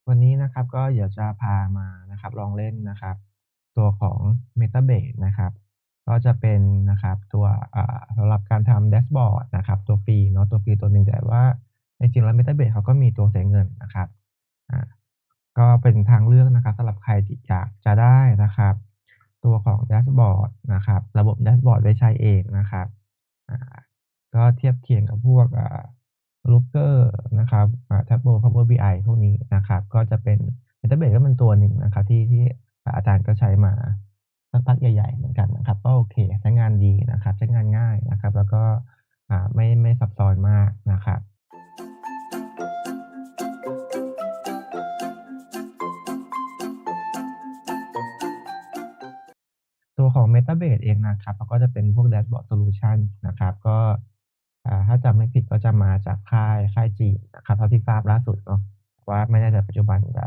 วันนี้นะครับก็เดี๋ยวจะพามานะครับลองเล่นนะครับตัวของ Metabase นะครับก็จะเป็นนะครับตัวสำหรับการทำแดชบอร์ดนะครับตัวฟรีเนาะตัวฟรีตัวหนึ่งแต่ว่าจริงๆแล้ว Metabase เขาก็มีตัวเสียเงินนะครับอ่าก็เป็นทางเลือกนะครับสำหรับใครที่อยากจะได้นะครับตัวของแดชบอร์ดนะครับระบบแดชบอร์ดไว้ใช้เองนะครับอ่าก็เทียบเคียงกับพวกLooker นะครับTableau Power BI พวกนี้นะครับก็จะเป็น Metabase ก็เป็นตัวหนึ่งนะครับที่อาจารย์ก็ใช้มาสักพักใหญ่ๆเหมือนกันนะครับก็โอเคใช้งานดีนะครับใช้งานง่ายนะครับแล้วก็ไม่ซับซ้อนมากนะครับตัวของ Metabase เองนะครับเขาก็จะเป็นพวกแดชบอร์ดโซลูชันนะครับก็ถ้าจำไม่ผิดก็จะมาจากค่ายจีนนะครับเท่าที่ทราบล่าสุดเนาะว่าไม่แน่ใจปัจจุบันจะ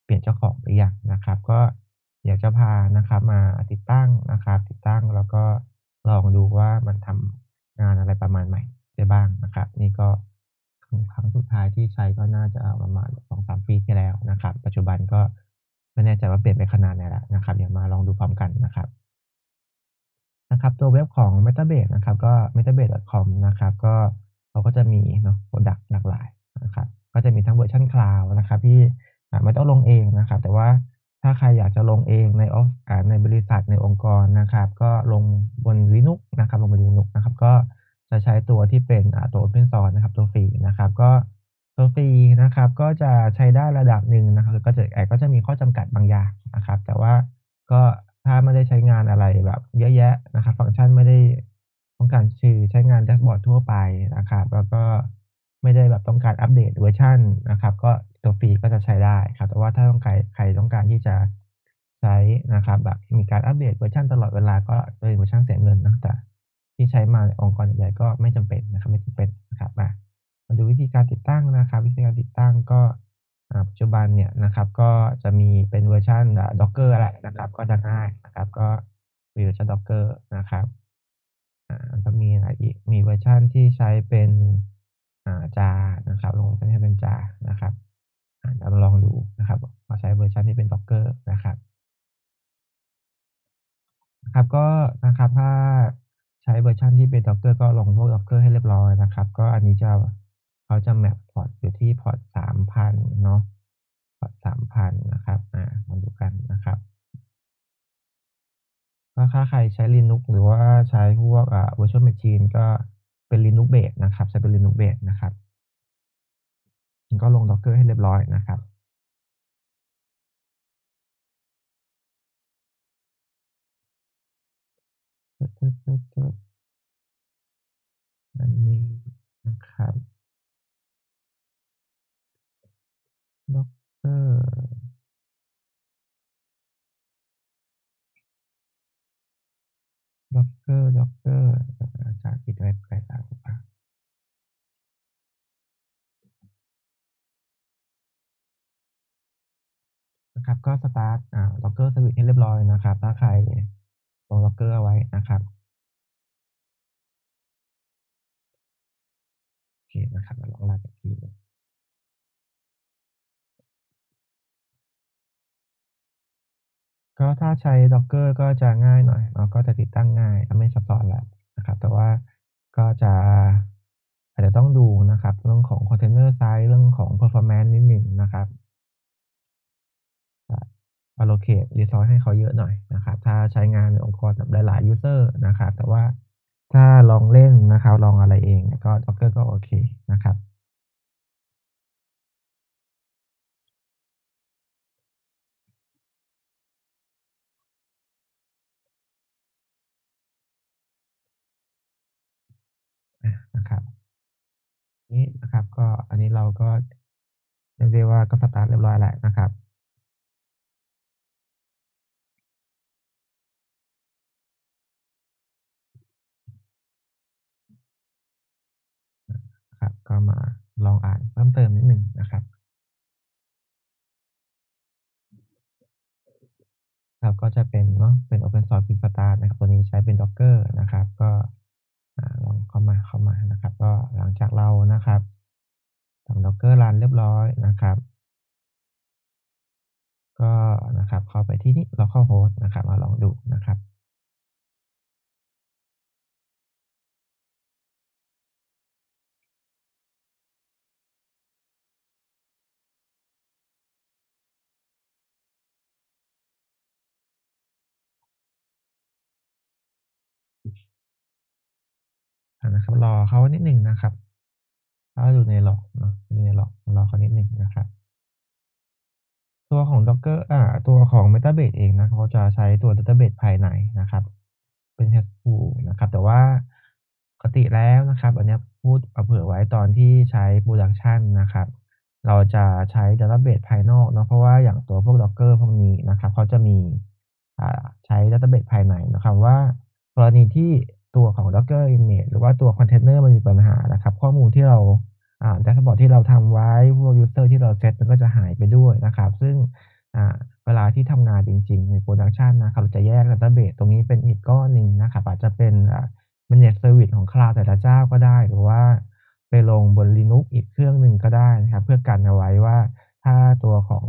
เปลี่ยนเจ้าของหรือยังนะครับก็เดี๋ยวจะพานะครับมาติดตั้งนะครับติดตั้งแล้วก็ลองดูว่ามันทำงานอะไรประมาณไหนได้บ้างนะครับนี่ก็ครั้งสุดท้ายที่ใช้ก็น่าจะประมาณ2-3ปีที่แล้วนะครับปัจจุบันก็ไม่แน่ใจว่าเปลี่ยนไปขนาดไหนแล้วนะครับเดี๋ยวมาลองดูพร้อมกันนะครับ นะครับตัวเว็บของ Metabase นะครับก็ metabase.com นะครับก็เขาก็จะมีเนาะพรอดักต์หลากหลายนะครับก็จะมีทั้งเวอร์ชันคลาวด์นะครับที่ไม่ต้องลงเองนะครับแต่ว่าถ้าใครอยากจะลงเองในบริษัทในองค์กรนะครับก็ลงบน Linux นะครับลงบน Linux นะครับก็จะใช้ตัวที่เป็นตัว Open Source นะครับตัวฟรีนะครับก็ตัวฟรีนะครับก็จะใช้ได้ระดับหนึ่งนะครับก็จะมีข้อจำกัดบางอย่างนะครับแต่ว่า ก็ถ้าไม่ได้ใช้งานอะไรแบบเยอะแยะนะครับฟังก์ชันไม่ได้ต้องการใช้งานแดชบอร์ดทั่วไปนะครับแล้วก็ไม่ได้แบบต้องการอัปเดตเวอร์ชันนะครับก็ตัวฟรีก็จะใช้ได้ครับแต่ว่าถ้าใครต้องการที่จะใช้นะครับแบบมีการอัปเดตเวอร์ชันตลอดเวลาก็เป็นเวอร์ชันเสียเงินเนาะแต่ที่ใช้มาในองค์กรใหญ่ๆก็ไม่จำเป็นนะครับไม่จำเป็นนะครับมาดูวิธีการติดตั้งนะครับวิธีการติดตั้งก็ ปัจจุบันเนี่ยนะครับก็จะมีเป็นเวอร์ชันDocker แหละนะครับก็จะง่ายนะครับก็มีเวอร์ชัน Docker นะครับก็มีอะไรอีกมีเวอร์ชันที่ใช้เป็นJAR นะครับลงเวอร์ชันที่ใช้เป็น JAR นะครับเดี๋ยวเราลองดูนะครับขอใช้เวอร์ชันที่เป็น Docker นะครับนะครับก็นะครับถ้าใช้เวอร์ชันที่เป็น Docker ก็ลงพวก Docker ให้เรียบร้อยนะครับก็อันนี้เขาจะ map พอร์ตอยู่ที่พอร์ต3,000เนาะพอร์ต3,000นะครับมาดูกันนะครับ ก็ถ้าใครใช้ Linux หรือว่าใช้พวกVirtual Machine ก็เป็น Linux Base นะครับใช้เป็น Linux Base นะครับก็ลง Docker ให้เรียบร้อยนะครับตึ๊ดๆๆอันนี้นะครับ Docker Docker อาจารย์ปิดเว็บไปแล้วหรือเปล่านะครับก็สตาร์ตDocker Service ให้เรียบร้อยนะครับถ้าใครลง Docker เอาไว้นะครับโอเคนะครับเดี๋ยวลองรันอีกทีหนึ่ง ก็ถ้าใช้ Docker ก็จะง่ายหน่อยเนาะก็จะติดตั้งง่ายไม่ซับซ้อนแล้วนะครับแต่ว่าก็จะอาจจะต้องดูนะครับเรื่องของ Container Size เรื่องของ Performance นิดหนึ่งนะครับอ่า allocate resource ให้เขาเยอะหน่อยนะครับถ้าใช้งานในองค์กรแบบหลายๆยูสเซอร์นะครับแต่ว่าถ้าลองเล่นนะครับลองอะไรเองก็ Docker ก็โอเคนะครับนะครับนี้นะครับก็อันนี้เราก็เรียกได้ว่าก็สตาร์ตเรียบร้อยแล้วนะครับครับก็มาลองอ่านเพิ่มเติมนิดหนึ่งนะครับ ครับก็จะเป็นเนาะเป็น Open Source Quick Start นะครับตัวนี้ใช้เป็น Docker นะครับก็ลองเข้ามานะครับก็หลังจากเรานะครับสั่ง Docker รันเรียบร้อยนะครับ ก็นะครับเข้าไปที่นี่ localhost นะครับมาลองดูนะครับนะครับรอเขานิดหนึ่งนะครับถ้าอยู่ในหลอกเนาะอยู่ในหลอกรอเขานิดหนึ่งนะครับ ตัวของ Docker ตัวของ Metabase เองนะเขาจะใช้ตัว Database ภายในนะครับเป็น Hadoop นะครับแต่ว่าปกติแล้วนะครับอันเนี้ยพูดเผื่อไว้ตอนที่ใช้ Production นะครับเราจะใช้ Database ภายนอกเนาะเพราะว่าอย่างตัวพวก Docker พวกนี้นะครับเขาจะมีใช้ Database ภายในหมายความว่ากรณีที่ตัวของ Docker Image หรือว่าตัวคอนเทนเนอร์มันมีปัญหานะครับข้อมูลที่เราแดชบอร์ดที่เราทำไว้พวก user ที่เราเซตมันก็จะหายไปด้วยนะครับซึ่งอ่าเวลาที่ทำงานจริงๆใน Production นะครับเราจะแยก Database ตรงนี้เป็นอีกก้อนหนึ่งนะครับอาจจะเป็นManaged Service ของ Cloud แต่ละเจ้าก็ได้หรือว่าไปลงบน Linux อีกเครื่องหนึ่งก็ได้นะครับเพื่อกันเอาไว้ว่าถ้าตัวของ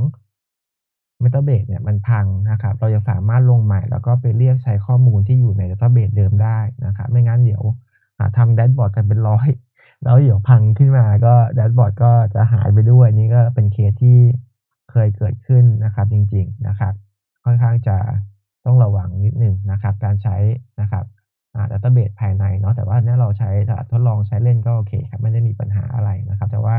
Metabase เนี่ยมันพังนะครับเรายังสามารถลงใหม่แล้วก็ไปเรียกใช้ข้อมูลที่อยู่ใน Database เดิมได้นะครับไม่งั้นเดี๋ยวทำแดชบอร์ดกันเป็นร้อยแล้วเดี๋ยวพังขึ้นมาก็แดชบอร์ดก็จะหายไปด้วยนี่ก็เป็นเคสที่เคยเกิดขึ้นนะครับจริงๆนะครับค่อนข้างจะต้องระวังนิดหนึ่งนะครับการใช้นะครับDatabase ภายในเนาะแต่ว่าอันเนี้ยเราใช้ทดลองใช้เล่นก็โอเคครับไม่ได้มีปัญหาอะไรนะครับแต่ว่า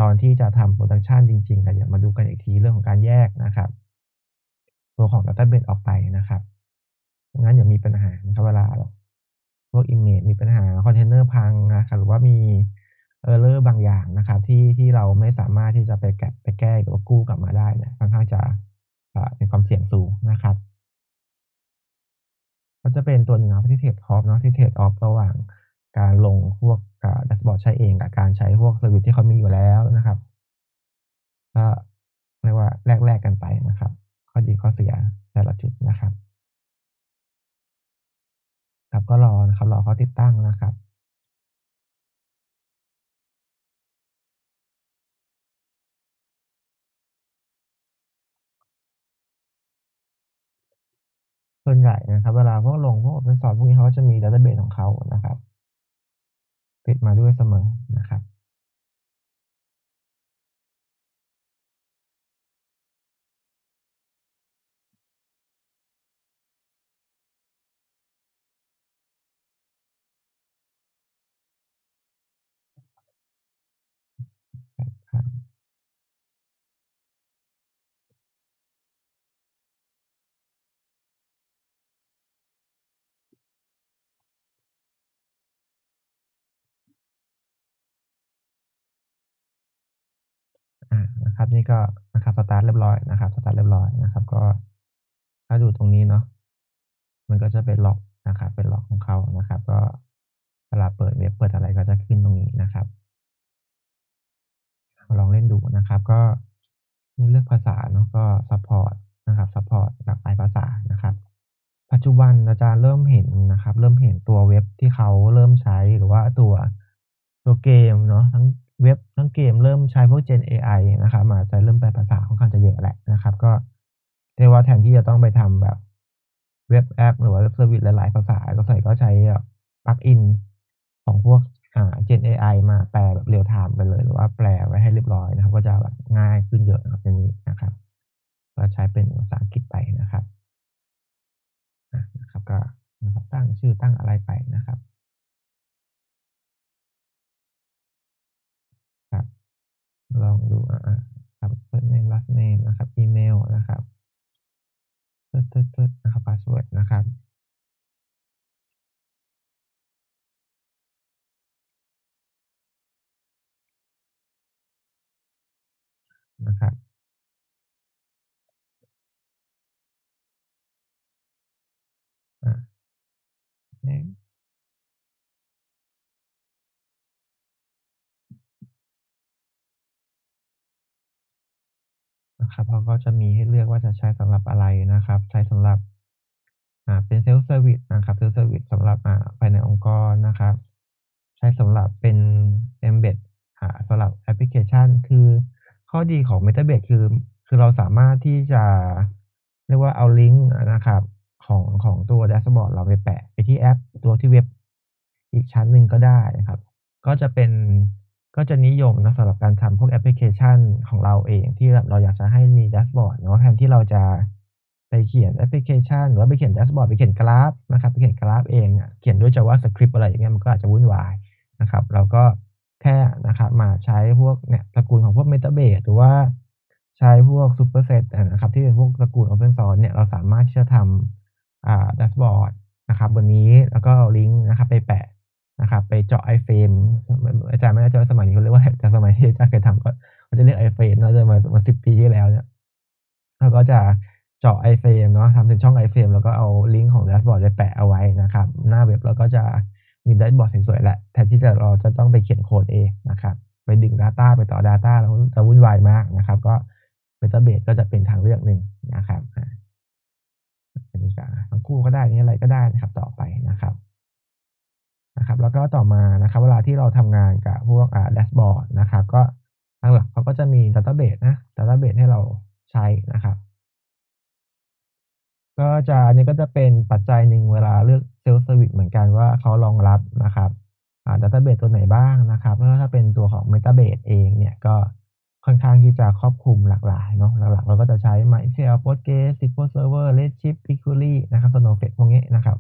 ตอนที่จะทำ Production จริงๆอะเดี๋ยวมาดูกันอีกทีเรื่องของการแยกนะครับตัวของ Database ออกไปนะครับไม่งั้นเดี๋ยวมีปัญหานะครับเวลาแบบพวก Image มีปัญหาคอนเทนเนอร์พังนะครับหรือว่ามี Error บางอย่างนะครับที่เราไม่สามารถที่จะไปแก้หรือว่ากู้กลับมาได้เนี่ยค่อนข้างจะมีความเสี่ยงสูงนะครับ ก็จะเป็นตัวหนึ่งครับที่ Trade off เนาะที่ Trade off ระหว่างการลงพวกแดชบอร์ดใช้เองกับการใช้พวกเซอร์วิซที่เขามีอยู่แล้วนะครับก็เรียกว่าแลกๆกันไปนะครับข้อดีข้อเสียแต่ละจุดนะครับครับก็รอนะครับรอเขาติดตั้งนะครับส่วนใหญ่นะครับเวลาพวกลงพวก Open Source พวกนี้เขาก็จะมีดัตเตอร์เบสของเขานะครับติดมาด้วยเสมอนะครับครับนะครับนี่ก็นะครับสตาร์ตเรียบร้อยนะครับสตาร์ตเรียบร้อยนะครับก็ถ้าดูตรงนี้เนาะ มันก็จะเป็นล็อกนะครับเป็นล็อกของเขานะครับก็เวลาเปิดเว็บเปิดอะไรก็จะขึ้นตรงนี้นะครับลองเล่นดูนะครับก็นี่เลือกภาษาเนาะก็ซัปพอร์ตนะครับซัปพอร์ตหลากหลายภาษานะครับปัจจุบันอาจารย์เริ่มเห็นนะครับเริ่มเห็นตัวเว็บที่เขาเริ่มใช้หรือว่าตัวเกมเนาะทั้งเว็บทั้งเกมเริ่มใช้พวก Gen เอไอนะครับอาจจะเริ่มแปลภาษาค่อนข้างจะเยอะแหละนะครับก็เรียกว่าแทนที่จะต้องไปทำแบบ เว็บแอปหรือว่าเว็บเซอร์วิซหลายๆภาษาก็ใช้plug-in ของพวกGen เอไอมาแปลแบบ real time ไปเลยหรือว่าแปลไว้ให้เรียบร้อยนะครับก็จะแบบง่ายขึ้นเยอะนะครับตรงนี้นะครับก็ใช้เป็นภาษาอังกฤษไปนะครับนะครับก็นะครับตั้งชื่อตั้งอะไรไปนะครับครับลองดูครับ first name last name นะครับอีเมลนะครับตึ๊ดๆๆนะครับพาสเวิร์ดนะครับนะครับอาเนมนะครับเขาก็จะมีให้เลือกว่าจะใช้สำหรับอะไรนะครับใช้สำหรับ เป็น self service นะครับ self service สำหรับภายในองค์กรนะครับใช้สำหรับเป็น embed สำหรับแอปพลิเคชันคือเข ข้อดีของ Metabase คือเราสามารถที่จะเรียกว่าเอาลิงก์นะครับของตัวแดชบอร์ดเราไปแปะไปที่แอปตัวที่เว็บอีกชั้นหนึ่งก็ได้นะครับก็จะเป็นก็จะนิยมนะสำหรับการทำพวกแอปพลิเคชันของเราเองที่แบบเราอยากจะให้มีแดชบอร์ดเนาะแทนที่เราจะไปเขียนแอปพลิเคชันหรือว่าไปเขียนแดชบอร์ดไปเขียนกราฟนะครับไปเขียนกราฟเองอะเขียนด้วย JavaScript อะไรอย่างเงี้ยมันก็อาจจะวุ่นวาย นะครับเราก็แค่นะครับมาใช้พวกเนี่ยตระกูลของพวก Metabase หรือว่าใช้พวก Superset นะครับที่เป็นพวกตระกูล Open Source เนี่ยเราสามารถที่จะทำแดชบอร์ดนะครับบนนี้แล้วก็เอาลิงก์นะครับไปแปะนะครับไปเจาะ iframe อาจารย์ไม่แน่ใจว่าสมัยนี้เขาเรียกว่าอะไรแต่สมัยที่อาจารย์เคยทำก็เขาจะเรียก iframe น่าจะมา10ปีที่แล้วเนี่ยเราก็จะเจาะ iframe เนาะทำเป็นช่อง iframe แล้วก็เอาลิงก์ของแดชบอร์ดไปแปะเอาไว้นะครับหน้าเว็บเราก็จะ มีแดชบอร์ดสวยๆแหละแทนที่เราจะต้องไปเขียนโคดเองนะครับไปดึง Data ไปต่อ Data แล้วจะวุ่นวายมากนะครับก็ Metabase ก็จะเป็นทางเลือกหนึ่งนะครับอันนี้ก็ทั้งคู่ก็ได้อันนี้อะไรก็ได้นะครับต่อไปนะครับแล้วก็ต่อมานะครับเวลาที่เราทำงานกับพวกแดชบอร์ดนะครับก็หลักๆเขาก็จะมี Database นะ Database ให้เราใช้นะครับ ก็จะอันนี้ก็จะเป็นปัจจัยหนึ่งเวลาเลือก Self Service เหมือนกันว่าเขารองรับนะครับดัตเตอร์เบสตัวไหนบ้างนะครับแล้วถ้าเป็นตัวของ Metabase เองเนี่ยก็ค่อนข้างที่จะครอบคลุมหลากหลายเนาะหลักๆเราก็จะใช้ MySQL Postgres SQL Server Redshift BigQuery นะครับ Snowflake พวกนี้นะครับ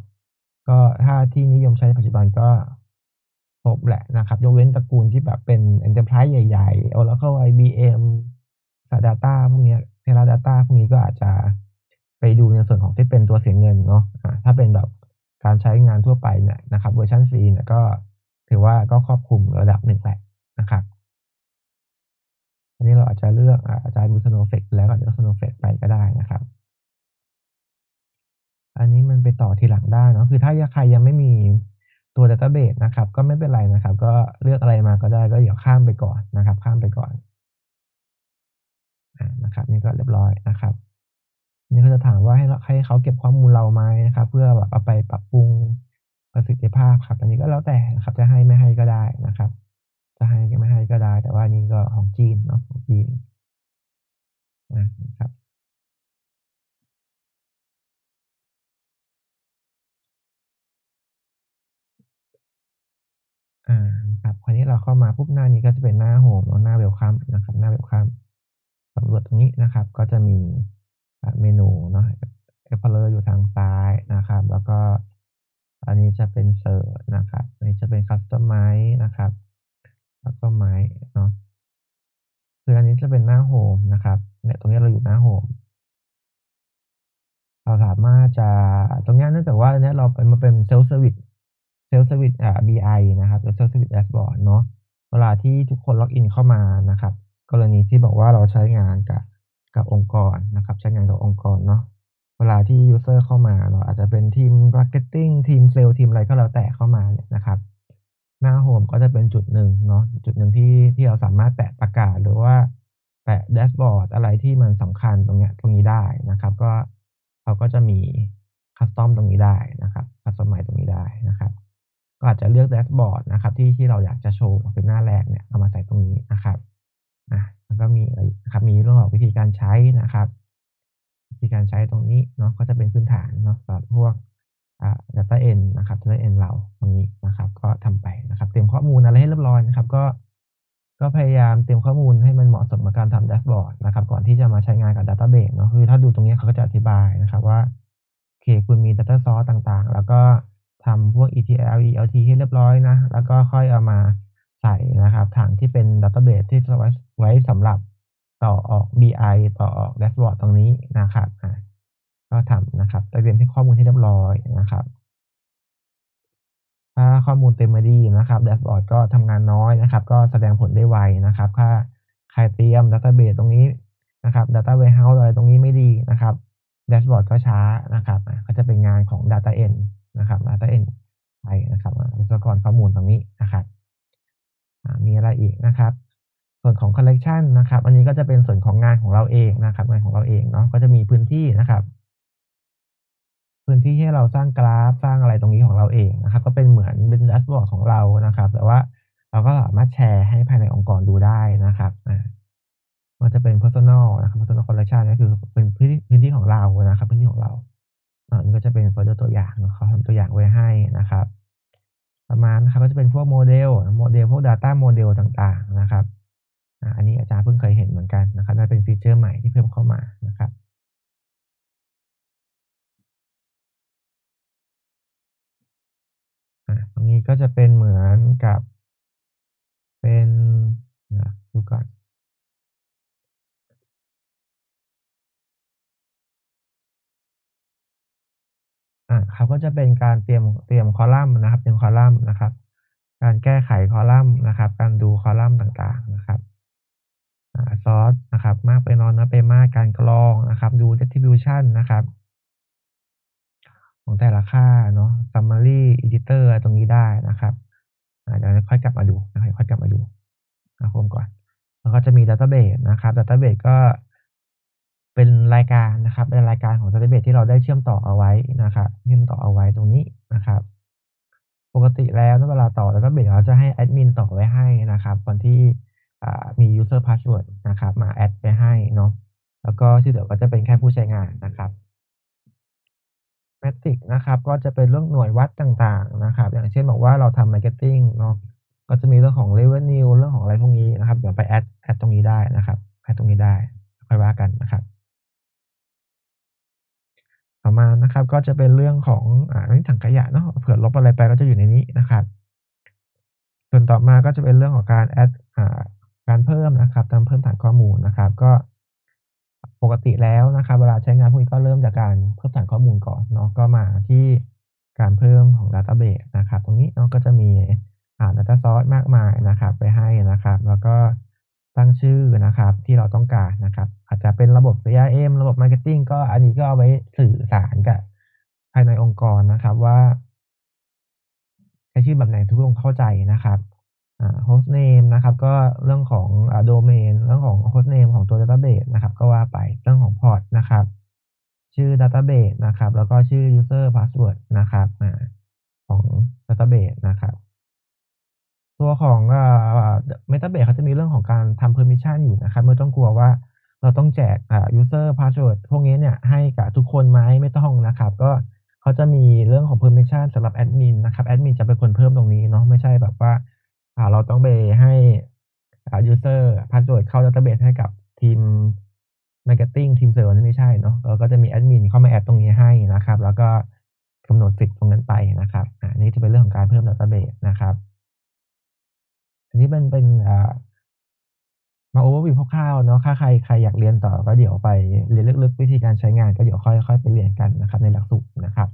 ก็ถ้าที่นิยมใช้ในปัจจุบันก็ครบแหละนะครับยกเว้นตระกูลที่แบบเป็น Enterprise ใหญ่ๆ Oracle IBM Stardata พวกเนี้ย Teradata พวกนี้ก็อาจจะไปดูในส่วนของที่เป็นตัวเสียเงินเนาะถ้าเป็นแบบการใช้งานทั่วไปเนี่ยนะครับเวอร์ชันฟรีเนี่ยก็ถือว่าก็ครอบคลุมระดับหนึ่งแหละนะครับอันนี้เราอาจจะเลือกอาจจะมี Snowflake แล้วก็อาจจะเลือก Snowflake ไปก็ได้นะครับอันนี้มันไปต่อทีหลังได้เนาะคือถ้าใครยังไม่มีตัวดัตเตอร์เบสนะครับก็ไม่เป็นไรนะครับก็เลือกอะไรมาก็ได้ก็เดี๋ยวข้ามไปก่อนนะครับข้ามไปก่อนนะครับนี่ก็เรียบร้อยนะครับ นี่ก็จะถามว่าให้เขาเก็บข้อมูลเราไหมนะครับเพื่อแบบเอาไปปรับปรุงประสิทธิภาพครับอันนี้ก็แล้วแต่นะครับจะให้ไม่ให้ก็ได้นะครับจะให้ไม่ให้ก็ได้แต่ว่าอันนี้ก็ของจีนเนาะของจีนนะครับครับคราวนี้เราเข้ามาปุ๊บหน้านี้ก็จะเป็นหน้าโฮมเนาะหน้า Welcome นะครับหน้า Welcome สำรวจตรงนี้นะครับก็จะมีเมนูเนาะ Explorer อยู่ทางซ้ายนะครับแล้วก็อันนี้จะเป็นเซิร์ชนะครับอันนี้จะเป็น Customize นะครับ Customize เนาะ คืออันนี้จะเป็นหน้าโฮมนะครับเนี่ยตรงนี้เราอยู่หน้าโฮมเราสามารถจะตรงเนี้ยเนื่องจากว่าอันเนี้ยเราเป็นมันเป็น Self Service Self Service BI นะครับหรือ Self Service Dashboard เนาะเวลาที่ทุกคนล็อกอินเข้ามานะครับกรณีที่บอกว่าเราใช้งานกับองค์กรนะครับใช้งานกับองค์กรเนาะเวลาที่ยูสเซอร์เข้ามาเนาะอาจจะเป็นทีม Marketing ทีมเซลส์ทีมอะไรก็แล้วแต่เข้ามาเนี่ยนะครับ หน้าโฮมก็จะเป็นจุดหนึ่งเนาะจุดหนึ่งที่เราสามารถแปะประกาศหรือว่าแปะแดชบอร์ดอะไรที่มันสำคัญตรงเนี้ยตรงนี้ได้นะครับก็เขาก็จะมีคัสตอมตรงนี้ได้นะครับคัสตอมไมซ์ตรงนี้ได้นะครับก็อาจจะเลือกแดชบอร์ดนะครับที่เราอยากจะโชว์เป็นหน้าแรกเนี่ยเอามาใส่ตรงนี้นะครับแล้วก็มีอะไรอีกนะครับมีเรื่องของวิธีการใช้นะครับวิธีการใช้ตรงนี้เนาะก็จะเป็นพื้นฐานเนาะสำหรับพวก data end นะครับ data end เราตรงนี้นะครับก็ทำไปนะครับเตรียมข้อมูลอะไรให้เรียบร้อยนะครับก็พยายามเตรียมข้อมูลให้มันเหมาะสมกับการทำแดชบอร์ดนะครับก่อนที่จะมาใช้งานกับ Database เนาะคือถ้าดูตรงเนี้ยเขาก็จะอธิบายนะครับว่าโอเคคุณมี Data Source ต่างๆแล้วก็ทำพวก ETL ELT ให้เรียบร้อยนะแล้วก็ค่อยเอามาใส่นะครับถังที่เป็น Database ที่จะไว้สำหรับต่อออก BI ต่อออกแดชบอร์ดตรงนี้นะครับก็ทำนะครับเตรียมให้ข้อมูลให้เรียบร้อยนะครับ ถ้าข้อมูลเต็มไม่ดีนะครับแดชบอร์ดก็ทำงานน้อยนะครับก็แสดงผลได้ไวนะครับถ้าใครเตรียม Database ตรงนี้นะครับ Data Warehouse อะไรตรงนี้ไม่ดีนะครับแดชบอร์ดก็ช้านะครับก็จะเป็นงานของ Data End นะครับ Data End ไปนะครับวิศวกรข้อมูลตรงนี้นะครับมีอะไรอีกนะครับส่วนของ Collection นะครับอันนี้ก็จะเป็นส่วนของงานของเราเองนะครับงานของเราเองเนาะก็จะมีพื้นที่นะครับ พื้นที่ให้เราสร้างกราฟสร้างอะไรตรงนี้ของเราเองนะครับก็เป็นเหมือนเป็นแดชบอร์ดของเรานะครับแต่ว่าเราก็สามารถแชร์ให้ภายในองค์กรดูได้นะครับ มันจะเป็น Personal นะครับ Personal Collection ก็คือเป็นพื้นที่ของเรานะครับพื้นที่ของเรามันก็จะเป็นโฟลเดอร์ตัวอย่างเนาะเขาทำตัวอย่างไว้ให้นะครับประมาณนะครับก็จะเป็นพวกโมเดลพวก Data Model ต่างๆนะครับอันนี้อาจารย์เพิ่งเคยเห็นเหมือนกันนะครับน่าจะเป็นฟีเจอร์ใหม่ที่เพิ่มเข้ามานะครับตรงนี้ก็จะเป็นเหมือนกับเป็นเดี๋ยวดูก่อน ครับก็จะเป็นการเตรียมคอลัมน์นะครับเป็นคอลัมน์นะครับการแก้ไขคอลัมน์นะครับการดูคอลัมน์ต่างๆนะครับซอร์สนะครับมากไปน้อยไปมากการกรองนะครับดู distribution นะครับของแต่ละค่าเนาะ summary editor อะไรตรงนี้ได้นะครับเดี๋ยวค่อยกลับมาดูนะครับค่อยกลับมาดูChrome ก่อนแล้วก็จะมีดัตเตอร์เบสนะครับดัตเตอร์เบสก็เป็นรายการนะครับเป็นรายการของดัตเตอร์เบสที่เราได้เชื่อมต่อเอาไว้นะครับเชื่อมต่อเอาไว้ตรงนี้นะครับ ปกติแล้วเวลาต่อ Database เขาจะให้แอดมินต่อไว้ให้นะครับคนที่มี user password นะครับมา add ไปให้เนาะแล้วก็ที่เหลือก็จะเป็นแค่ผู้ใช้งานนะครับ Metric นะครับก็จะเป็นเรื่องหน่วยวัดต่างๆนะครับอย่างเช่นบอกว่าเราทำ marketing เนาะก็จะมีเรื่องของ revenue เรื่องของอะไรพวกนี้นะครับเดี๋ยวไป add ตรงนี้ได้นะครับ add ตรงนี้ได้ค่อยว่ากันนะครับต่อมานะครับก็จะเป็นเรื่องของอันนี้ถังขยะเนาะเผื่อลบอะไรไปก็จะอยู่ในนี้นะครับ ส่วนต่อมาก็จะเป็นเรื่องของการ add การเพิ่มนะครับการเพิ่มฐานข้อมูลนะครับก็ปกติแล้วนะครับเวลาใช้งานพวกนี้ก็เริ่มจากการเพิ่มฐานข้อมูลก่อนเนาะก็มาที่การเพิ่มของ Database นะครับตรงนี้เนาะก็จะมีData Source มากมายนะครับไว้ให้นะครับแล้วก็ตั้งชื่อนะครับที่เราต้องการนะครับอาจจะเป็นระบบ CRM ระบบ Marketing ก็อันนี้ก็เอาไว้สื่อสารกับภายในองค์กรนะครับว่า ใช้ชื่อแบบไหนทุกคนเข้าใจนะครับhost name นะครับก็เรื่องของdomain เรื่องของ host name ของตัว database นะครับก็ว่าไปเรื่องของ port นะครับชื่อ database นะครับแล้วก็ชื่อ user password นะครับของ database นะครับ ตัวของMetabase เขาจะมีเรื่องของการทำ permission อยู่นะครับไม่ต้องกลัวว่าเราต้องแจกuser password พวกนี้เนี่ยให้กับทุกคนไหมไม่ต้องนะครับก็เขาจะมีเรื่องของ permission สำหรับแอดมินนะครับแอดมินจะเป็นคนเพิ่มตรงนี้เนาะไม่ใช่แบบว่าเราต้องไปให้user password เข้า database ให้กับทีม marketing ทีมเซลส์นี่ไม่ใช่เนาะเราก็จะมีแอดมินเข้ามา add ตรงนี้ให้นะครับแล้วก็กำหนดสิทธิ์ตรงนั้นไปนะครับอันนี้จะเป็นเรื่องของการเพิ่ม database นะครับ อันนี้เป็นมา overview คร่าวๆเนาะถ้าใครอยากเรียนต่อก็เดี๋ยวไปเรียนลึกๆวิธีการใช้งานก็เดี๋ยวค่อยไปเรียนกันนะครับในหลักสูตรนะครับ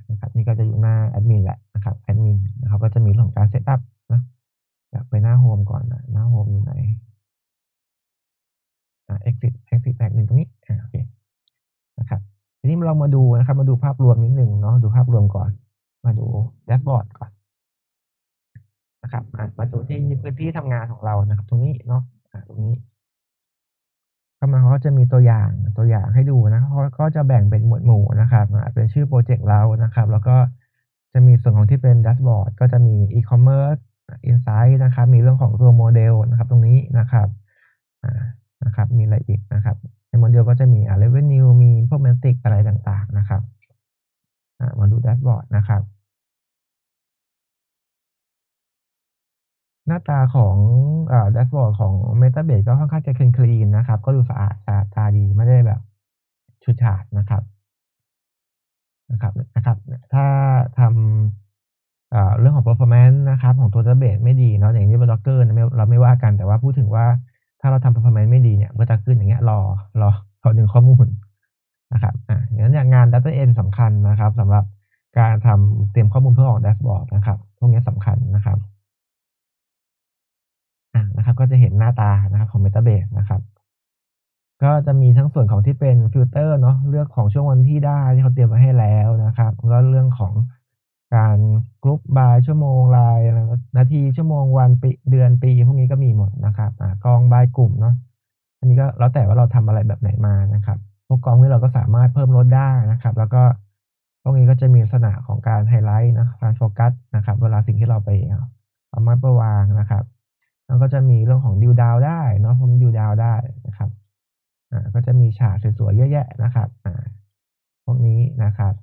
นะครับนี่ก็จะอยู่หน้าแอดมินแหละนะครับแอดมินนะครับก็จะมีเรื่องของการ setup เนาะอยากไปหน้าโฮมก่อนหน้าโฮมอยู่ไหนexit tag 1ตรงนี้โอเคนะครับทีนี้เรามาดูนะครับมาดูภาพรวมนิดหนึ่งเนาะดูภาพรวมก่อนมาดูแดชบอร์ดก่อนนะครับมาดูที่พื้นที่ทำงานของเรานะครับตรงนี้เนาะตรงนี้ เข้ามาเขาก็จะมีตัวอย่างให้ดูนะเขาก็จะแบ่งเป็นหมวดหมู่นะครับเป็นชื่อพรอเจกต์เรานะครับแล้วก็จะมีส่วนของที่เป็นแดชบอร์ดก็จะมี E-commerce Insight นะครับมีเรื่องของตัว Model นะครับตรงนี้นะครับอ่านะครับมีอะไรอีกนะครับใน Model ก็จะมีRevenue มีพวก Metrics อะไรต่างๆนะครับมาดูแดชบอร์ดนะครับ หน้าตาของแดชบอร์ดของ Metabase ก็ค่อนข้างจะคลีนนะครับก็ดูสะอาดตาดีไม่ได้แบบฉูดฉาดนะครับถ้าทำเรื่องของ performance นะครับของตัว Database ไม่ดีเนาะอย่างที่บน Docker เราไม่ว่ากันแต่ว่าพูดถึงว่าถ้าเราทำ performance ไม่ดีเนี่ยมันก็จะขึ้นอย่างเงี้ยรอดึงข้อมูลนะครับงั้นเนี่ยงาน Data End สำคัญนะครับสำหรับการทำเตรียมข้อมูลเพื่อออกแดชบอร์ดนะครับพวกนี้สำคัญนะครับ นะครับก็จะเห็นหน้าตานะครับของ Metabase นะครับก็จะมีทั้งส่วนของที่เป็นฟิลเตอร์เนาะเลือกของช่วงวันที่ได้ที่เขาเตรียมไว้ให้แล้วนะครับแล้วก็เรื่องของการ Group by ชั่วโมงรายอะไรนาทีชั่วโมงวันปีเดือนปีพวกนี้ก็มีหมดนะครับกอง by กลุ่มเนาะอันนี้ก็แล้วแต่ว่าเราทำอะไรแบบไหนมานะครับพวกกองนี้เราก็สามารถเพิ่มลดได้นะครับแล้วก็พวกนี้ก็จะมีลักษณะของการไฮไลต์นะการโฟกัสนะครับเวลาสิ่งที่เราไปเอามาไปวางนะครับ แล้วก็จะมีเรื่องของ Drill down ได้เนาะพวกนี้ Drill down ได้นะครับก็จะมีฉากสวยๆเยอะแยะนะครับพวกนี้นะครับ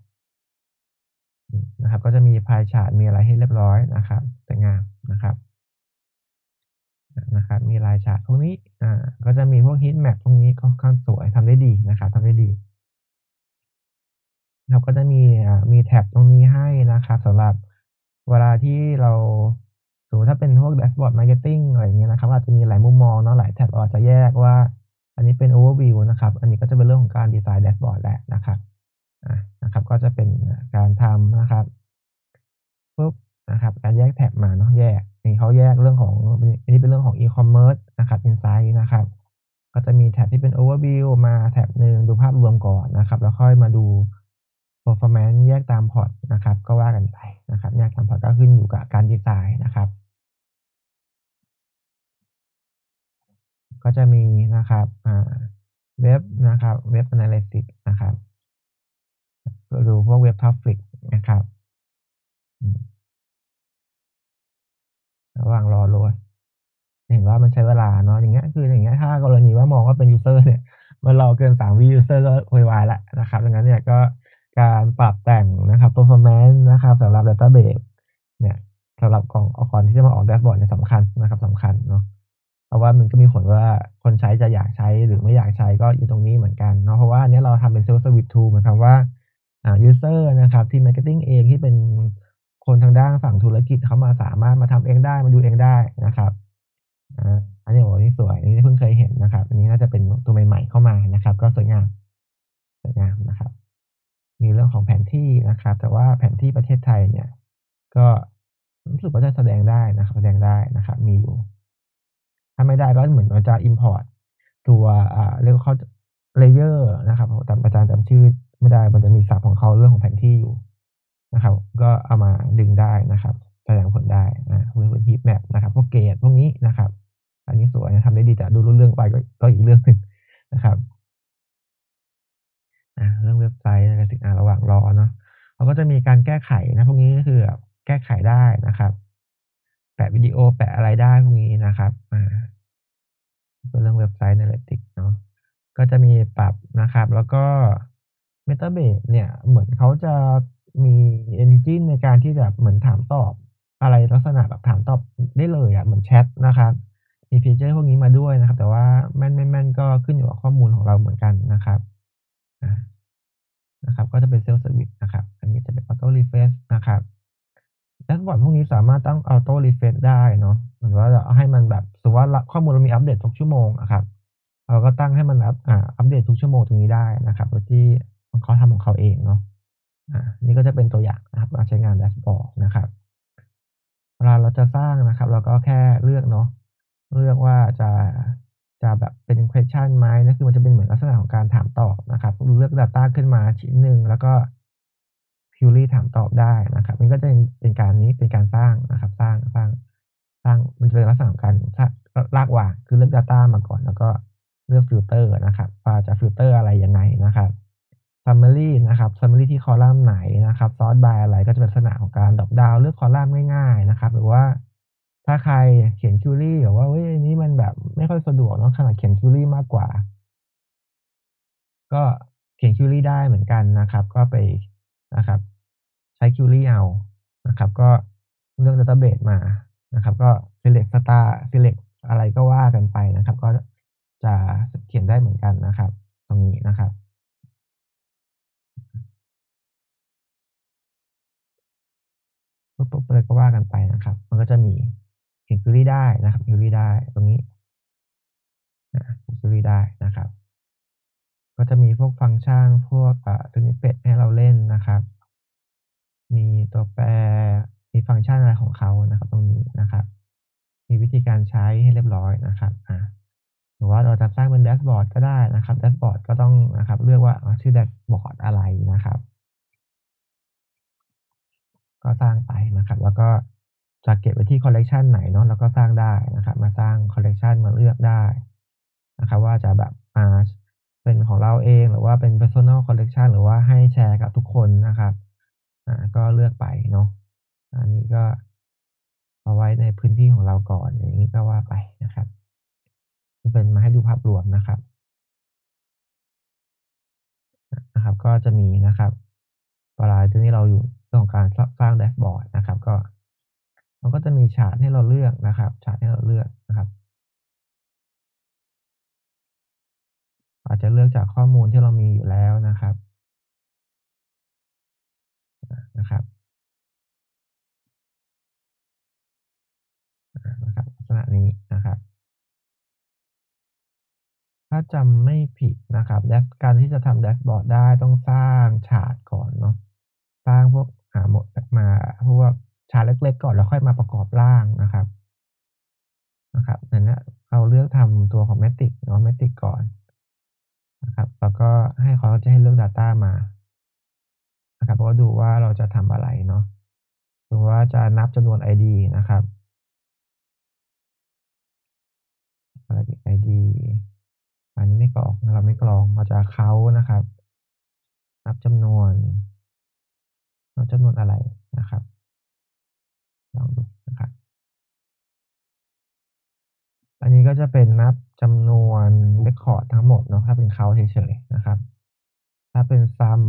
นะครับก็จะมี Pie chart มีอะไรให้เรียบร้อยนะครับสวยงามนะครับนะครับมีลายฉากพวกนี้ก็จะมีพวก heat map พวกนี้ค่อนข้างสวยทำได้ดีนะครับทำได้ดีเราก็จะมีมีแท็บตรงนี้ให้นะครับสำหรับเวลาที่เราสมมุติถ้าเป็นพวกแดชบอร์ด marketing อะไรอย่างเงี้ยนะครับอาจจะมีหลายมุมมองเนาะหลายแท็บเราอาจจะแยกว่าอันนี้เป็น overview นะครับอันนี้ก็จะเป็นเรื่องของการดีไซน์แดชบอร์ดแล้วนะครับนะครับก็จะเป็นการทำนะครับปุ๊บนะครับการแยกแท็บมาเนาะแยกนี่เขาแยกเรื่องของอันนี้เป็นเรื่องของ e-commerce นะครับ insight นะครับก็จะมีแท็บที่เป็น overview มาแท็บหนึ่งดูภาพรวมก่อนนะครับแล้วค่อยมาดู performance แยกตามพอร์ตนะครับก็ว่ากันไปนะครับแยกตามพอร์ตก็ขึ้นอยู่กับการดีไซน์นะครับก็จะมีนะครับเว็บนะครับเว็บ Analytics นะครับก็ดูพวกเว็บ Traffic นะครับอืมระหว่างรอโหลด เห็นว่ามันใช้เวลาเนาะอย่างเงี้ยคืออย่างเงี้ยถ้ากรณีว่ามองว่าเป็นยูสเซอร์เนี่ยมันรอเกิน3วิยูสเซอร์ก็โวยวายแล้วนะครับดังนั้นเนี่ยก็การปรับแต่งนะครับ performance นะครับสำหรับ database เนี่ยสำหรับก่อนที่จะมาออกแดชบอร์ดเนี่ยสำคัญนะครับสำคัญเนาะเพราะว่ามันก็มีผลว่าคนใช้จะอยากใช้หรือไม่อยากใช้ก็อยู่ตรงนี้เหมือนกันเนาะเพราะว่าอันเนี้ยเราทำเป็น self service tool หมายความว่ายูสเซอร์นะครับทีม marketing เองที่เป็นคนทางด้านฝั่งธุรกิจเขามาสามารถมาทำเองได้มาดูเองได้นะครับ อันนี้โอ้โฮนี่สวยอันนี้เพิ่งเคยเห็นนะครับอันนี้น่าจะเป็นตัวใหม่ๆเข้ามานะครับก็สวยงามสวยงามนะครับมีเรื่องของแผนที่นะครับแต่ว่าแผนที่ประเทศไทยเนี่ยก็รู้สึกว่าจะแสดงได้นะครับแสดงได้นะครับมีอยู่ถ้าไม่ได้ก็เหมือนมันจะ import ตัวเรียกว่าเขา layer นะครับผมจำชื่อไม่ได้มันจะมีศัพท์ของเขาเรื่องของแผนที่อยู่นะครับก็เอามาดึงได้นะครับแสดงผลได้หรือเป็น heat map นะครับพวกเกรดพวกนี้นะครับ อันนี้สวยนะทำได้ดีแต่ดูรู้เรื่องไปก็อีกเรื่องหนึ่งนะครับเรื่องเว็บไซต์อะไรสิระหว่างรอเนาะเขาก็จะมีการแก้ไขนะพวกนี้ก็คือแบบแก้ไขได้นะครับแปะวิดีโอแปะอะไรได้พวกนี้นะครับก็เรื่องเว็บไซต์ Analytics เนาะก็จะมีปรับนะครับแล้วก็ Metabase เนี่ยเหมือนเขาจะมี engine ในการที่จะเหมือนถามตอบอะไรลักษณะแบบถามตอบได้เลยอะเหมือนแชตนะครับมีฟีเชอร์พวกนี้มาด้วยนะครับแต่ว่าแม่นไม่แม่นก็ขึ้นอยู่กับข้อมูลของเราเหมือนกันนะครับอานะครับก็จะเป็น self service นะครับอันนี้จะเป็น auto refresh นะครับแดชบอร์ดพวกนี้สามารถตั้ง auto refresh ได้เนาะเหมือนว่าเราให้มันแบบสมมุติว่าข้อมูลเรามีอัปเดตทุกชั่วโมงอะครับเราก็ตั้งให้มันอัปเดตทุกชั่วโมงตรงนี้ได้นะครับโดยที่เขาทำของเขาเองเนาะนี่ก็จะเป็นตัวอย่างนะครับการใช้งานแดชบอร์ดนะครับ เวลาเราจะสร้างนะครับเราก็แค่เลือกเนาะเลือกว่าจะแบบเป็น question ไหมนั่นคือมันจะเป็นเหมือนลักษณะของการถามตอบนะครับเลือก data ขึ้นมาชิ้นหนึ่งแล้วก็ query ถามตอบได้นะครับมันก็จะเป็นการนี้เป็นการสร้างนะครับสร้างมันจะเป็นลักษณะของการรากวางคือเลือก data มาก่อนแล้วก็เลือกฟิลเตอร์นะครับว่าจะฟิลเตอร์อะไรยังไงนะครับ summary นะครับ summary ที่คอลัมน์ไหนนะครับ sort by อะไรก็จะเป็นลักษณะของการ drop down เลือกคอลัมน์ง่ายๆนะครับหรือว่าถ้าใครเขียน query แบบว่าเฮ้ยอันนี้มันแบบไม่ค่อยสะดวกเนาะถนัดเขียน query มากกว่าก็เขียน query ได้เหมือนกันนะครับก็ไปนะครับใช้ query เอานะครับก็เลือก database มานะครับก็ select star select อะไรก็ว่ากันไปนะครับก็จะเขียนได้เหมือนกันนะครับตรงนี้นะครับ ปุ๊บๆอะไรก็ว่ากันไปนะครับมันก็จะมีเขียน query ได้นะครับ query ได้ตรงนี้เขียน query ได้นะครับก็จะมีพวกฟังก์ชันพวกsnippet ให้เราเล่นนะครับมีตัวแปรมีฟังก์ชันอะไรของเขานะครับตรงนี้นะครับมีวิธีการใช้ให้เรียบร้อยนะครับหรือว่าเราจะสร้างเป็นแดชบอร์ดก็ได้นะครับแดชบอร์ดก็ต้องนะครับเลือกว่าชื่อแดชบอร์ดอะไรนะครับ ก็สร้างไปนะครับแล้วก็จะเก็บไว้ที่คอลเลกชันไหนเนาะเราก็สร้างได้นะครับมาสร้างคอลเลกชันมาเลือกได้นะครับว่าจะแบบเป็นของเราเองหรือว่าเป็น Personal Collection หรือว่าให้แชร์กับทุกคนนะครับก็เลือกไปเนาะอันนี้ก็ เอาไว้ในพื้นที่ของเราก่อนอย่างงี้ก็ว่าไปนะครับนี่เป็นมาให้ดูภาพรวมนะครับนะครับก็จะมีนะครับเวลาทีนี้เราอยู่เรื่องของการสร้างแดชบอร์ดนะครับก็มันก็จะมีฉากให้เราเลือกนะครับฉากให้เราเลือกนะครับอาจจะเลือกจากข้อมูลที่เรามีอยู่แล้วนะครับนะครับนะครับลักษณะนี้นะครับ ถ้าจำไม่ผิดนะครับการที่จะทำแดชบอร์ดได้ต้องสร้างฉากก่อนเนาะสร้างพวกหมดมาพวกฉากเล็กๆก่อนแล้วค่อยมาประกอบร่างนะครับอันเนี้ยเราเลือกทำตัวของ Matic เนาะ Matic ก่อนนะครับแล้วก็ให้เขาจะให้เลือก data มานะครับแล้วก็ดูว่าเราจะทำอะไรเนาะหรือว่าจะนับจำนวน ID นะครับอะไรอีก ID อันนี้ไม่กรอกเราไม่กรองเราจะเคานต์นะครับนับจำนวนนับจำนวนอะไรนะครับลองดูนะครับ อันนี้ก็จะเป็นนับจำนวน record ทั้งหมดเนาะถ้าเป็น count เฉยๆนะครับถ้าเป็น sum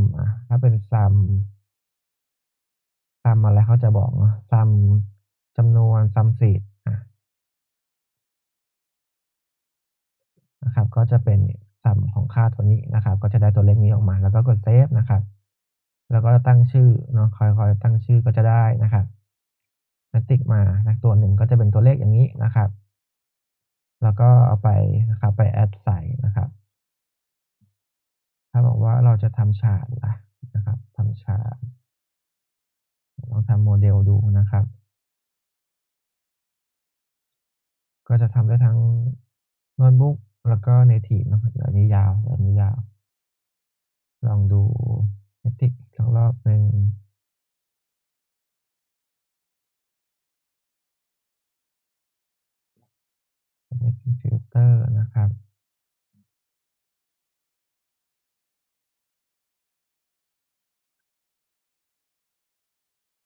ถ้าเป็น sum อะไรเขาจะบอกเนาะ sum จำนวน sum seed นะครับก็จะเป็น sum ของค่าตัวนี้นะครับก็จะได้ตัวเลขนี้ออกมาแล้วก็กดเซฟนะครับแล้วก็ตั้งชื่อเนาะคอยตั้งชื่อก็จะได้นะครับ static มานะตัวหนึ่งก็จะเป็นตัวเลขอย่างงี้นะครับแล้วก็เอาไปนะครับไป add ใส่นะครับ ถ้าบอกว่าเราจะทำฉากล่ะนะครับทำฉากลองทำโมเดลดูนะครับก็จะทำได้ทั้งโน้ตบุ๊กแล้วก็เนทิฟเนาะเดี๋ยวอันนี้ยาวเดี๋ยวอันนี้ยาวลองดู Matic อีกสักรอบหนึ่ง Matic Filter นะครับ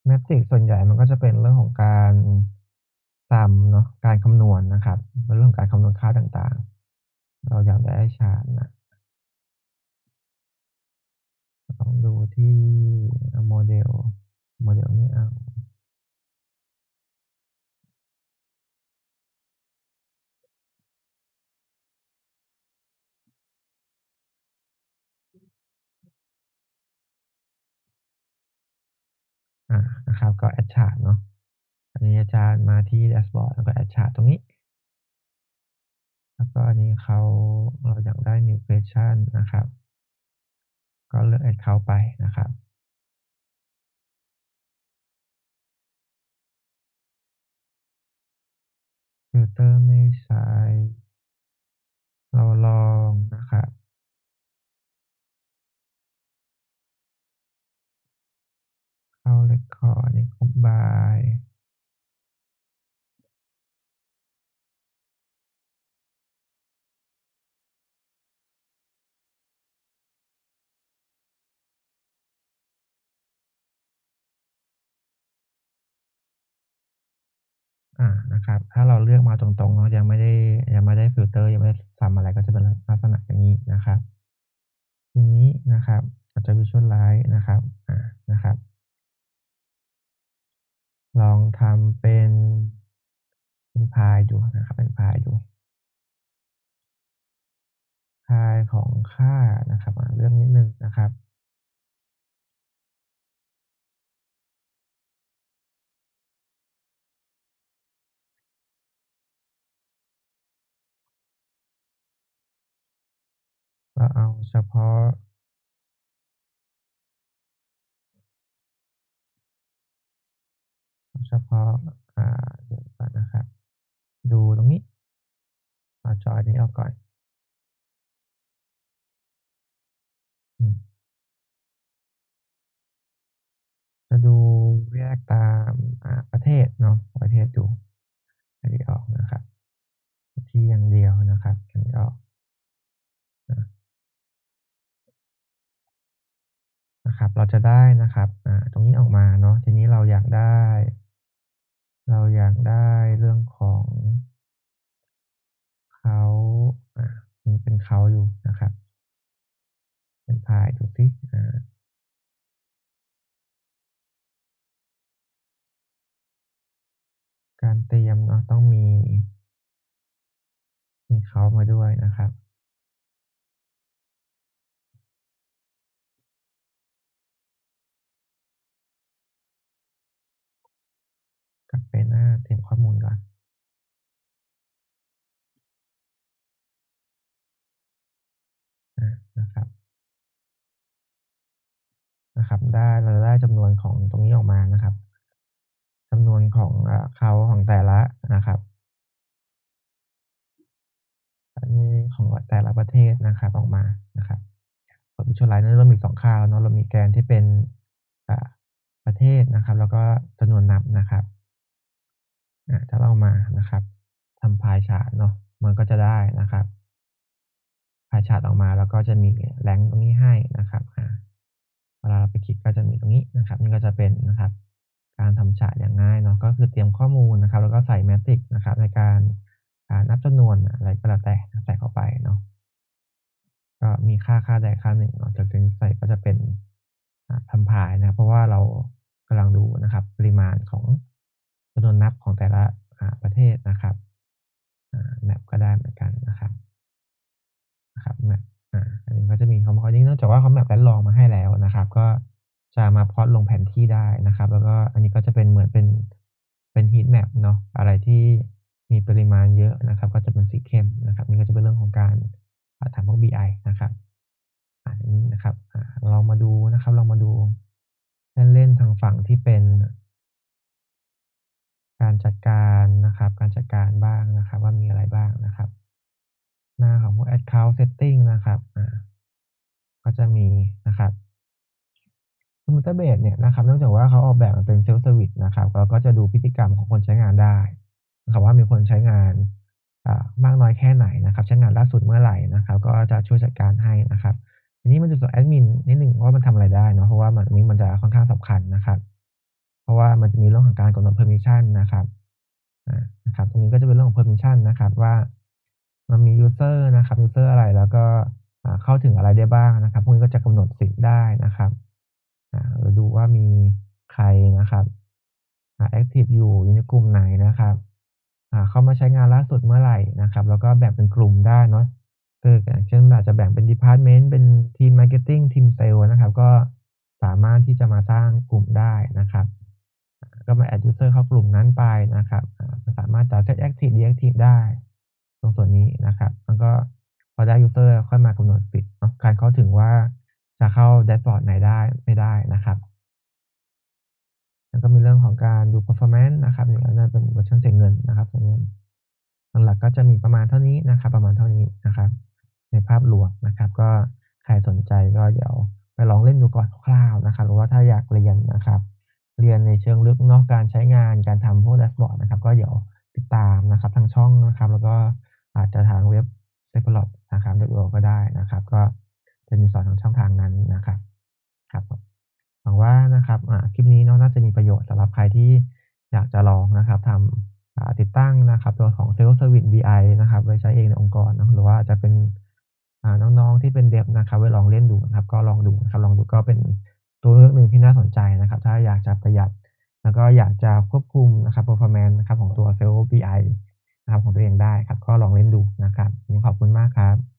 Matic ส่วนใหญ่มันก็จะเป็นเรื่องของการ sum เนาะการคำนวณนะครับเป็นเรื่องของการคำนวณค่าต่างๆเราอยากได้ชาร์ตนะลองดูที่โมเดลไม่เอาอานะครับก็ add chart เนาะ อันนี้อาจารย์มาที่แดชบอร์ดแล้วก็ add chart ตรงนี้แล้วก็อันนี้เราอยากได้ new question นะครับก็เลือก add account ไปนะครับฟิลเตอร์ไม่ใช้เราลองนะครับเข้า record นี่ group by นะครับถ้าเราเลือกมาตรงๆเนาะยังไม่ได้ฟิลเตอร์ยังไม่ได้ทำอะไรก็จะเป็นลักษณะอย่างงี้นะครับทีนี้นะครับเราจะ visualize นะครับนะครับลองทำเป็นพายดูนะครับเป็นพายดู ทายของค่านะครับเลือกนิดหนึ่งนะครับเราเอาเฉพาะเอาเฉพาะเดี๋ยวก่อนนะครับดูตรงนี้เอาจออันนี้ออกก่อนอืมจะดูแยกตามประเทศเนาะประเทศดูอันนี้ออกนะครับที่อย่างเดียวนะครับอันนี้ออกนะนะครับเราจะได้นะครับตรงนี้ออกมาเนาะทีนี้เราอยากได้ เราอยากได้เรื่องของเขาอ่ามันเป็นเขาอยู่นะครับเป็นพายดูสิการเตรียมเนาะต้องมีเขามาด้วยนะครับกลับไปหน้าเตรียมข้อมูลก่อนนะครับเราจะได้จำนวนของตรงนี้ออกมานะครับจำนวนของเขาของแต่ละนะครับอันนี้ของแต่ละประเทศนะครับออกมานะครับผล visualize เนี่ยเรามี2ค่าแล้วเนาะเรามีแกนที่เป็นอ่าประเทศนะครับแล้วก็จำนวนนับนะครับถ้าเรามานะครับทำ pie chart เนาะมันก็จะได้นะครับ pie chart ออกมาแล้วก็จะมี rank ตรงนี้ให้นะครับเวลาเราไปคลิกก็จะมีตรงนี้นะครับนี่ก็จะเป็นนะครับการทำ chart อย่างง่ายเนาะก็คือเตรียมข้อมูลนะครับแล้วก็ใส่ matrix นะครับในการนับจำนวนอะไรก็แล้วแต่ใส่เข้าไปเนาะ ก็มีค่าใดค่าหนึ่งเนาะจากนี้ไปก็จะเป็นทำพายนะครับเพราะว่าเรากำลังดูนะครับปริมาณของจำนวนนับของแต่ละประเทศนะครับmap ก็ได้เหมือนกันนะครับ map อันนี้ก็จะมีเขาเนื่องจากว่าเขา map และลองมาให้แล้วนะครับก็จะมาพล็อตลงแผนที่ได้นะครับแล้วก็อันนี้ก็จะเป็นเหมือนเป็น heat map เนาะอะไรที่มีปริมาณเยอะนะครับก็จะเป็นสีเข้มนะครับนี่ก็จะเป็นเรื่องของการทำพวก BI นะครับ อันนี้นะครับลองมาดูเล่นๆทางฝั่งที่เป็นการจัดการนะครับการจัดการบ้างนะครับว่ามีอะไรบ้างนะครับหน้าของพวก Account Setting นะครับก็จะมีนะครับ Database เนี่ยนะครับเนื่องจากว่าเขาออกแบบมาเป็น Self Service นะครับเราก็จะดูพฤติกรรมของคนใช้งานได้นะครับว่ามีคนใช้งานมากน้อยแค่ไหนนะครับใช้งานล่าสุดเมื่อไหร่นะครับก็จะช่วยจัดการให้นะครับทีนี้มาดูส่วนแอดมินนิดหนึ่งว่ามันทำอะไรได้เนาะเพราะว่าอันนี้มันจะค่อนข้างสำคัญนะครับเพราะว่ามันจะมีเรื่องของการกำหนด permission นะครับนะครับตรงนี้ก็จะเป็นเรื่องของ permission นะครับว่ามันมียูสเซอร์นะครับยูสเซอร์อะไรแล้วก็เข้าถึงอะไรได้บ้างนะครับพวกนี้ก็จะกำหนดสิทธิ์ได้นะครับเราดูว่ามีใครนะครับแอ็กทิฟอยู่ในกลุ่มไหนนะครับเข้ามาใช้งานล่าสุดเมื่อไรนะครับแล้วก็แบ่งเป็นกลุ่มได้เนาะคืออย่างเช่นอาจจะแบ่งเป็นดิพาร์ตเมนต์เป็นทีม marketing ทีมเซลส์นะครับก็สามารถที่จะมาสร้างกลุ่มได้นะครับ ก็มา add user เข้ากลุ่มนั้นไปนะครับสามารถจะ set active deactive ได้ตรงส่วนนี้นะครับแล้วก็พอได้ user ค่อยมากำหนดสิทธิ์เนาะการเข้าถึงว่าจะเข้าแดชบอร์ดไหนได้ไม่ได้นะครับแล้วก็มีเรื่องของการดู performance นะครับนี่ก็น่าเป็นเวอร์ชันเสียเงินนะครับเสียเงินหลักๆก็จะมีประมาณเท่านี้นะครับประมาณเท่านี้นะครับในภาพรวมนะครับก็ใครสนใจก็เดี๋ยวไปลองเล่นดูก่อนคร่าวๆนะครับหรือว่าถ้าอยากเรียนนะครับ เรียนในเชิงลึกเนาะการใช้งานการทำพวกแดชบอร์ดนะครับก็เดี๋ยวติดตามนะครับทางช่องนะครับแล้วก็อาจจะทางเว็บ Develop นะครับ .io ก็ได้นะครับก็จะมีสอนทางช่องทางนั้นนะครับครับผมหวังว่านะครับคลิปนี้เนาะน่าจะมีประโยชน์สำหรับใครที่อยากจะลองนะครับทำติดตั้งนะครับตัวของ Self Service BI นะครับไว้ใช้เองในองค์กรเนาะหรือว่าจะเป็นน้องๆที่เป็น Dev นะครับไว้ลองเล่นดูนะครับก็ลองดูนะครับลองดูก็เป็นตัวเลือกหนึ่งที่น่าสนใจนะครับถ้าอยากจะประหยัด แล้วก็อยากจะควบคุมนะครับ performance นะครับของตัว Self BI นะครับของตัวเองได้ครับก็ลองเล่นดูนะครับวันนี้ขอบคุณมากครับ